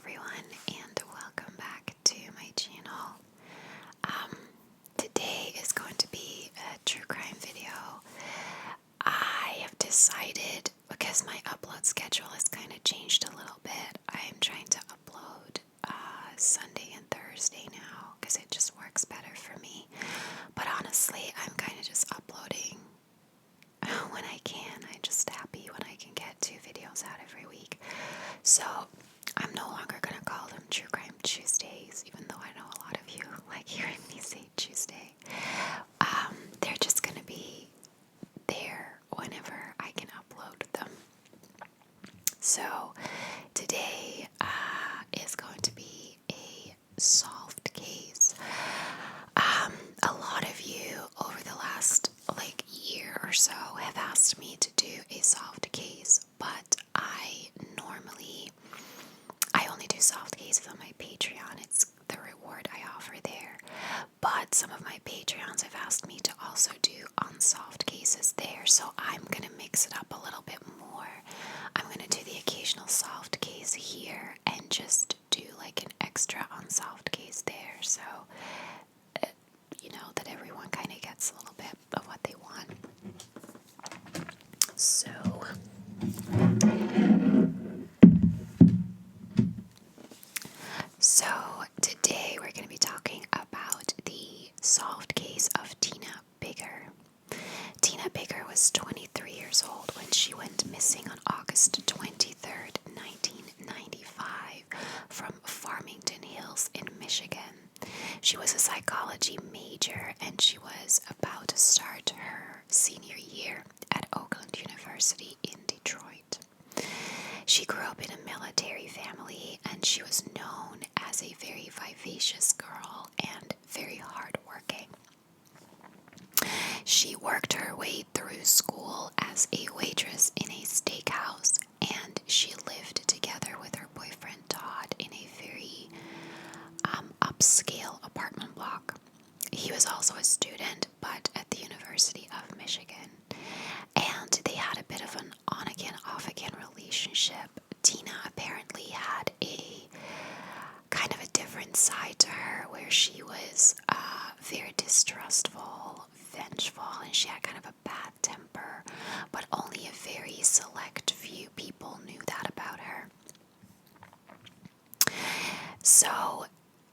everyone, and welcome back to my channel. Today is going to be a true crime video. I have decided, because my upload schedule has kind of changed a little bit, I am trying to upload Sunday and Thursday now because it just works better for me. But honestly, I'm kind of just uploading when I can. I'm just happy when I can get 2 videos out every week. So I'm no longer going to call them True Crime Tuesdays, even though I know a lot of you like hearing me say Tuesday. They're just going to be there whenever I can upload them. So today is going to be a solved case. A lot of you over the last year or so have asked me to do a solved case, but I only do solved cases on my Patreon. It's the reward I offer there. But some of my Patreons have asked me to also do unsolved cases there, so I'm going to mix it up a little bit more. I'm going to do the occasional solved case here and just do an extra unsolved case there, so that everyone kind of gets a little bit of what they want. So today we're going to be talking about the solved case of Tina Biggar. Tina Biggar was 23 years old when she went missing on August 23rd, 1995 from Farmington Hills in Michigan. She was a psychology major and she was about to start her senior year at Oakland University in Detroit. She grew up in a military family and she was known as a very vivacious girl and very hardworking. She worked her way through school as a waitress in a steakhouse, and she lived together with her boyfriend Todd in a very upscale apartment block. He was also a student, but at the University of Michigan, and they had a bit of an on-again, off-again relationship. Tina apparently had a kind of a different side to her where she was very distrustful, vengeful, and she had kind of a bad temper, but only a very select few people knew that about her. So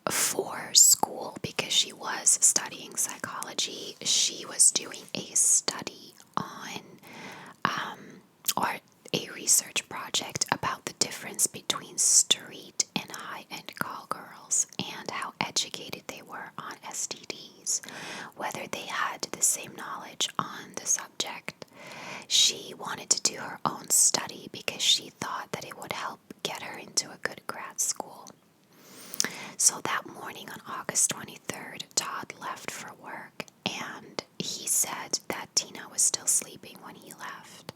for school, because she was studying psychology, she was doing a study on or a research project about the difference between street and high-end call girls and how educated they were on STDs, whether they had the same knowledge on the subject. She wanted to do her own study because she thought that it would help get her into a good grad school. So that morning on August 23rd, Todd left for work, and he said that Tina was still sleeping when he left.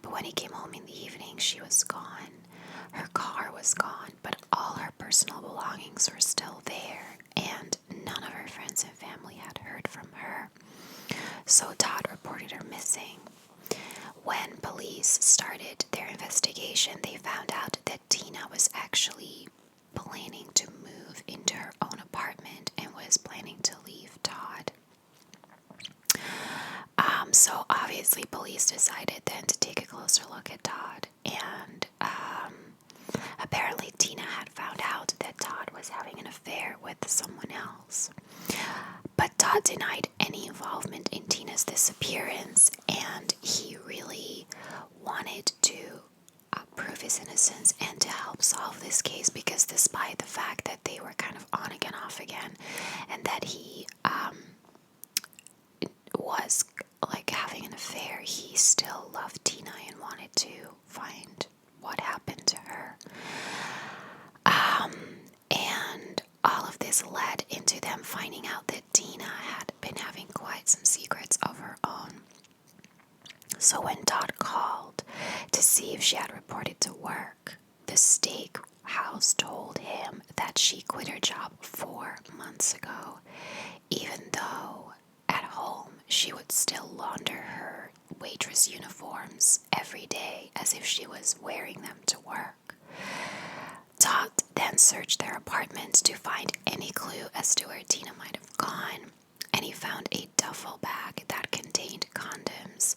But when he came home in the evening, she was gone. Her car was gone, but all her personal belongings were still there, and none of her friends and family had heard from her. So Todd reported her missing. When police started their investigation, they found out that Tina was actually planning to move into her own apartment and was planning to leave Todd. So obviously police decided then to take a closer look at Todd, and apparently Tina had found out that Todd was having an affair with someone else. But Todd denied any involvement in Tina's disappearance, and he really wanted to prove his innocence and to help solve this case, because despite the fact that they were kind of on again, off again, and that he was having an affair, he still loved Tina and wanted to find what happened to her. And all of this led into them finding out that Tina had been having quite some secrets of her own. So when Todd called to see if she had reported to work, the steakhouse told him that she quit her job 4 months ago, even though at home she would still launder her waitress uniforms every day as if she was wearing them to work. Todd then searched their apartment to find any clue as to where Tina might have gone, and he found a duffel bag that contained condoms,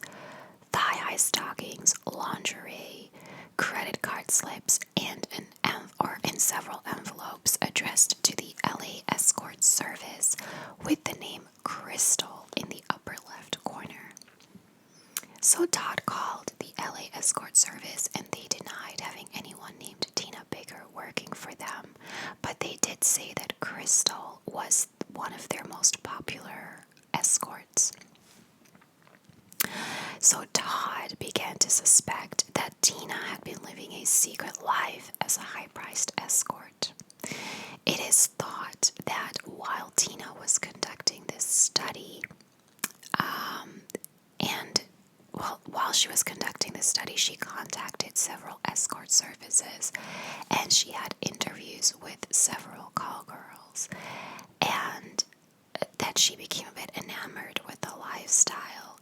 thigh-high stockings, lingerie, credit card slips, and several envelopes addressed to the LA Escort Service with the name Crystal in the upper left corner. So Todd called the LA Escort Service and they denied having anyone named Tina Biggar working for them, but they did say that Crystal was one of their most popular escorts. So Todd began to suspect that Tina had been living a secret life as a high-priced escort. It is thought that while Tina was conducting this study, while she was conducting this study, she contacted several escort services and she had interviews with several call girls, and that she became a bit enamored with the lifestyle.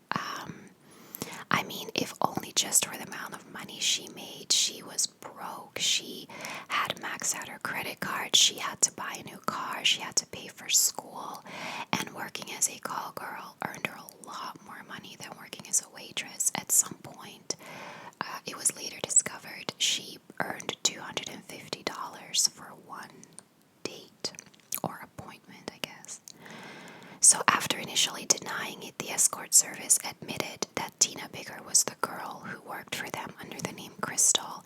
I mean, if only just for the amount of money she made. She was broke. She had maxed out her credit card. She had to buy a new car. She had to pay for school. And working as a call girl earned her a lot more money than working as a waitress. At some point, it was later discovered she earned $250 for one date or appointment, I guess. So after initially denying it, the escort service admitted that Tina Biggar was the girl who worked for them under the name Crystal,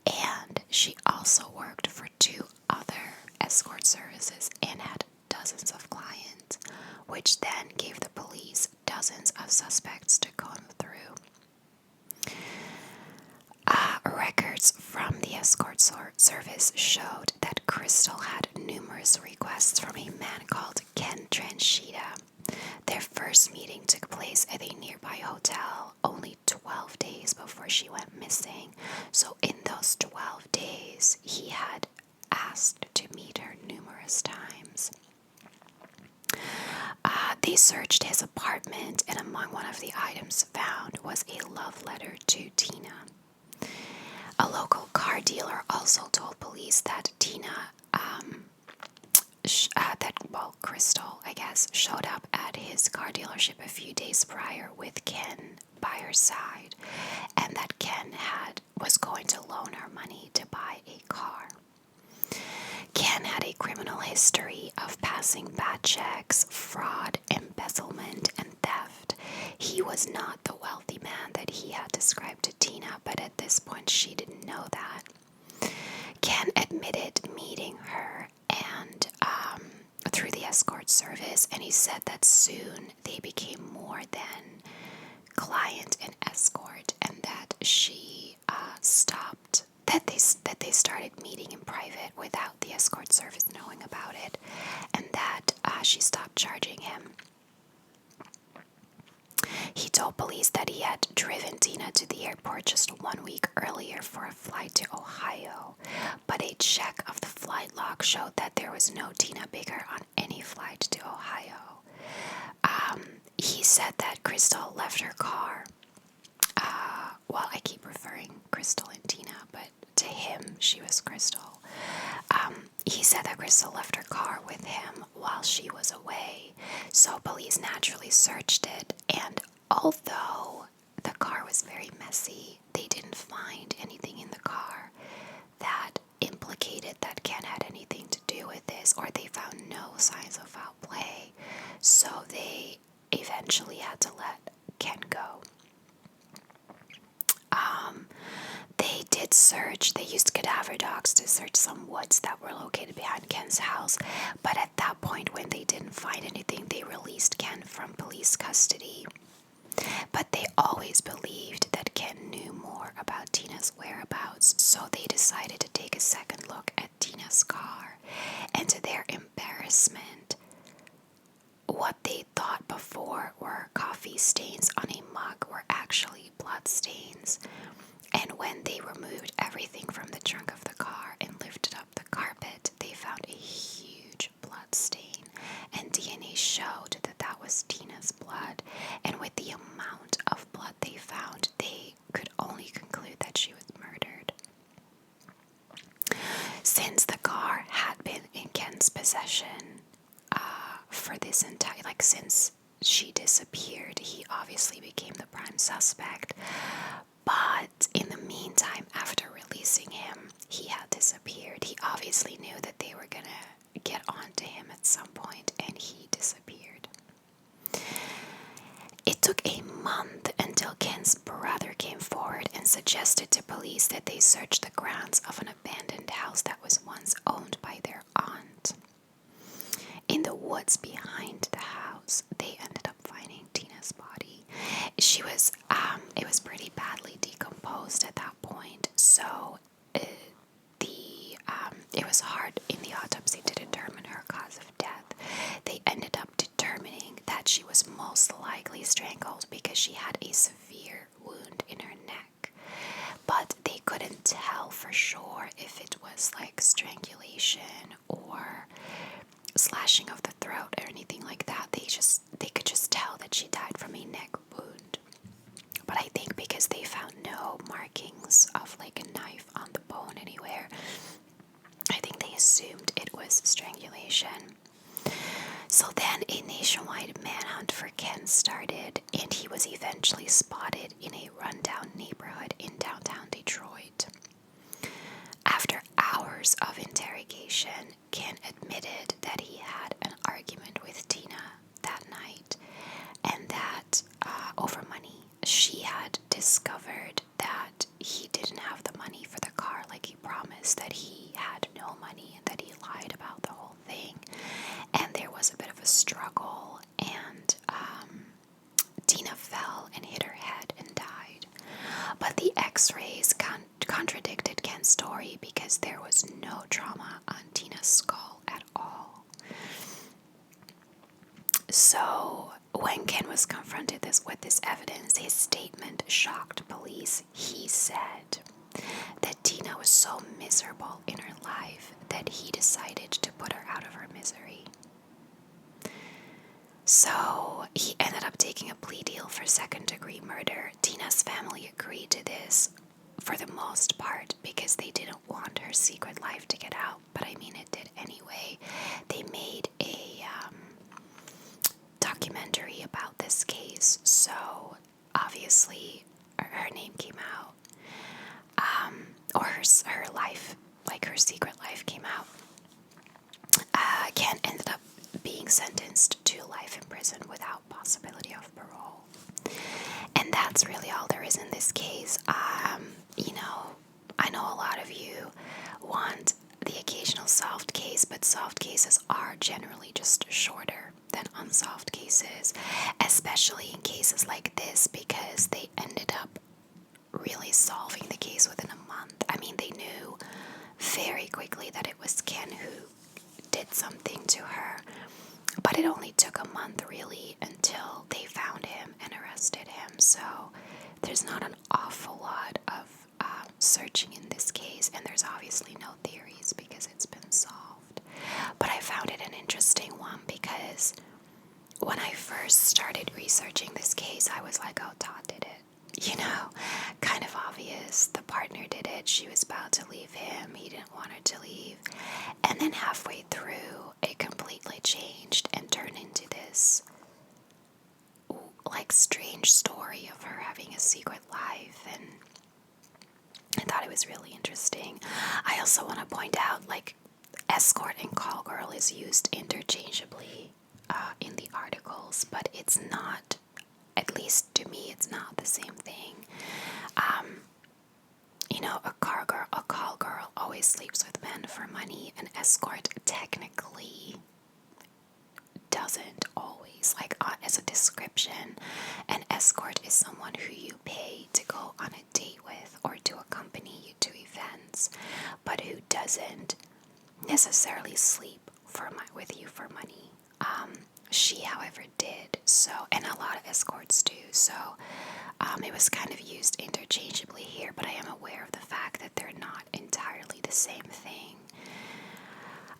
and she also worked for 2 other escort services and had dozens of clients, which then gave the police dozens of suspects to comb through. Records from the escort service showed that Crystal had numerous requests from a man called Ken Tranchita. Their first meeting took place at a nearby hotel only 12 days before she went missing. So in those 12 days, he had asked to meet her numerous times. They searched his apartment, and among one of the items found was a love letter to Tina. A local car dealer also told police that Crystal, I guess, showed up at his car dealership a few days prior with Ken by her side, and that Ken was going to loan her money to buy a car. Ken had a criminal history of passing bad checks, fraud, embezzlement, and theft. He was not the wealthy man that he had described to Tina, but at this point she didn't know that. Ken admitted meeting her and through the escort service, and he said that soon they became more than client and escort, and that she stopped. That they started meeting in private without the escort service knowing about it, and that she stopped charging him. He told police that he had driven Tina to the airport just 1 week earlier for a flight to Ohio, but a check of the flight log showed that there was no Tina Biggar on any flight to Ohio. He said that Crystal left her car. I keep referring Crystal and Tina, but to him, she was Crystal. He said that Crystal left her car with him while she was away, so police naturally searched it, and although the car was very messy, they didn't find anything in the car that implicated that Ken had anything to do with this, or they found no signs of foul play, so they eventually had to let Ken go. They did search. They used cadaver dogs to search some woods that were located behind Ken's house, but at that point when they didn't find anything, they released Ken from police custody. But they always believed that Ken knew more about Tina's whereabouts, so they decided to take a second look at Tina's car, and to their embarrassment, what they thought before were coffee stains on a mug were actually blood stains. And when they removed everything from the trunk of the car and lifted up the carpet, they found a huge blood stain, and DNA showed that that was Tina's blood. And with the amount of blood they found, they could only conclude that she was murdered. possession for this entire, like, since she disappeared. He obviously became the prime suspect. But in the meantime, after releasing him, he had disappeared. He obviously knew that they were gonna get onto him at some point, and he disappeared. It took a month until Ken's brother came forward and suggested to police that they search the grounds of an abandoned house that was once owned by their aunt. In the woods behind the house, they ended up finding Tina's body. It was pretty badly decomposed at that point, so it was hard in the autopsy to determine her cause of death. They ended up determining that she was most likely strangled because she had a severe wound in her neck. But they couldn't tell for sure if it was like strangulation or slashing of the throat or anything like that. They could just tell that she died from a neck wound. But I think because they found no markings of like a knife on the bone anywhere, I think they assumed it was strangulation. So then a nationwide manhunt for Ken started, and he was eventually spotted in a rundown neighborhood in downtown Detroit. After hours of interrogation, Ken admitted that he had an argument with Tina that night, and that over money. She had discovered that he didn't have the money for the car like he promised, that he had no money, and that he lied about the whole thing. And there was a bit of a struggle, and Tina fell and hit her head and died. But the x-rays contradicted Ken's story because there was no trauma on Tina's skull at all. So when Ken was confronted with this evidence, his statement shocked police. He said that Tina was so miserable in her life that he decided to put her out of her misery. So he ended up taking a plea deal for second-degree murder. Tina's family agreed to this for the most part because they didn't want her secret life to get out, but I mean it did anyway. They made a documentary about this case, so obviously her name came out, or her life, like her secret life came out. Ken ended up being sentenced to life in prison without possibility of parole. And that's really all there is in this case. I know a lot of you want the occasional solved case, but solved cases are generally just shorter than unsolved cases, especially in cases like this, because they ended up really solving the case within a month. I mean, they knew very quickly that it was Ken who did something to her, but it only took a month really until they found him and arrested him. So there's not an awful lot of searching in this case, and there's obviously no theories because it's been solved. But I found it an interesting one because when I first started researching this case, I was like, oh, Todd did it. Kind of obvious. The partner did it. She was about to leave him. He didn't want her to leave. And then halfway through, it completely changed and turned into this like strange story of her having a secret life, and I thought it was really interesting. I also want to point out, like, escort and call girl is used interchangeably in the articles, but it's not, at least to me, it's not the same thing. A call girl always sleeps with men for money. An escort technically doesn't always. Like, as a description, an escort is someone who you pay to go on a date with or to accompany you to events, but who doesn't necessarily sleep with you for money. She, however, did so, and a lot of escorts do. So it was kind of used interchangeably here, but I am aware of the fact that they're not entirely the same thing.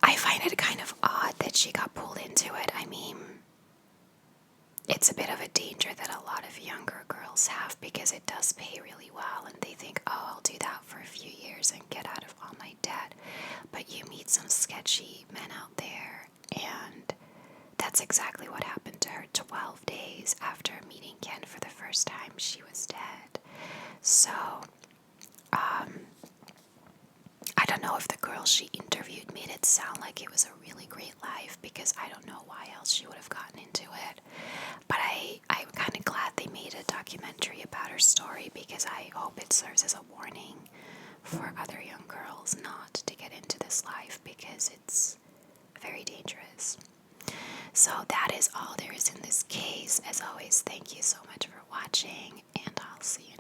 I find it kind of odd that she got pulled into it. I mean, it's a bit of a danger that a lot of younger girls have because it does pay really well, and they think, oh, I'll do that for a few years and get out of all my debt. But you meet some sketchy men out there, and that's exactly what happened to her. 12 days after meeting Ken for the first time, she was dead. So, I don't know if the girl she interviewed made it sound like it was a really great life, because I don't know why else she would have gotten into it. But I'm kind of glad they made a documentary about her story, because I hope it serves as a warning for other young girls not to get into this life, because it's very dangerous. So that is all there is in this case. As always, thank you so much for watching, and I'll see you